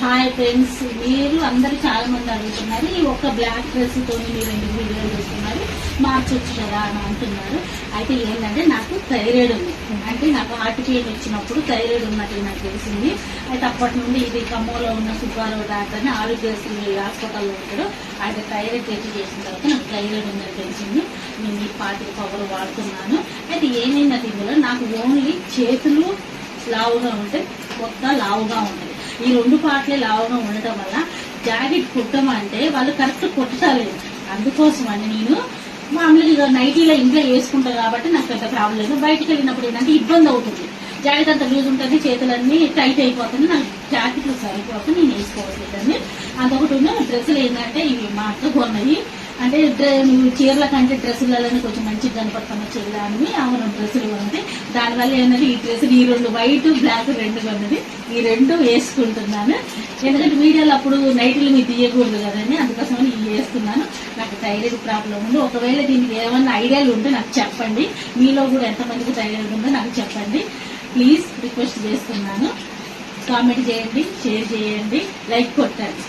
Hi friends, మీరు అందరూ చాలా మంది అడుగుతున్నారు ఈ ఒక్క బ్లాక్ డ్రెస్ తోని మీరు ఎందుకు వీడియోలు చూస్తున్నారు, మార్చొచ్చు కదా అని అంటున్నారు. అయితే ఏంటంటే నాకు థైరాయిడ్ ఉంది, అంటే నాకు హార్ట్ పెయిన్ వచ్చినప్పుడు థైరాయిడ్ ఉన్నట్టు నాకు తెలిసింది. అయితే అప్పటి నుండి ఇది ఖమ్మంలో ఉన్న సుబ్బారావు డాక్టర్ అని ఆరోగ్యశ్రీ హాస్పిటల్లో ఉంటాడు. అయితే థైరాయిడ్ టెస్ట్ చేసిన తర్వాత నాకు థైరాయిడ్ ఉందని తెలిసింది. నేను ఈ పార్టీ పవర్ వాడుతున్నాను. అయితే ఏమైందంటే ఇందులో నాకు ఓన్లీ చేతులు లావుగా ఉంటే కొత్త లావుగా ఉంటుంది. ఈ రెండు పాటలే లావుగా ఉండటం వల్ల జాకెట్ కుట్టమంటే వాళ్ళు కరెక్ట్ కుట్టలేదు. అందుకోసం అని నేను మామూలుగా నైటీలో ఇంట్లో వేసుకుంటాను కాబట్టి నాకు పెద్ద ప్రాబ్లం లేదు. బయటకు వెళ్ళినప్పుడు ఏంటంటే ఇబ్బంది అవుతుంది, జాకెట్ అంతా లూజ్ ఉంటుంది, చేతులన్నీ టైట్ అయిపోతుంది, నాకు జాకెట్లు సరిపోతుంది, నేను వేసుకోవట్లేదండి. అదొకటి ఉన్న డ్రెస్సులు ఏంటంటే ఇవి మా అక్క కొన్నవి, అంటే చీరల కంటే డ్రెస్సులలోనే కొంచెం మంచిగా కనపడుతున్న చీరలు అని అవును డ్రెస్సులు కొన్నది. దానివల్ల ఏంటంటే ఈ డ్రెస్సులు ఈ రెండు వైట్ బ్లాక్ రెండు కొన్నది, ఈ రెండు వేసుకుంటున్నాను. ఎందుకంటే వీడియోలో అప్పుడు నైట్లు మీరు తీయకూడదు కదండి, అందుకోసమని ఇవి వేస్తున్నాను. నాకు థైరాయిడ్ ప్రాబ్లం ఉంది. ఒకవేళ దీనికి ఏమన్నా ఐడియాలు ఉంటే నాకు చెప్పండి, మీలో కూడా ఎంతమందికి థైరాయిడ్ ఉందో నాకు చెప్పండి. ప్లీజ్ రిక్వెస్ట్ చేస్తున్నాను. కామెంట్ చేయండి, షేర్ చేయండి, లైక్ కొట్టండి.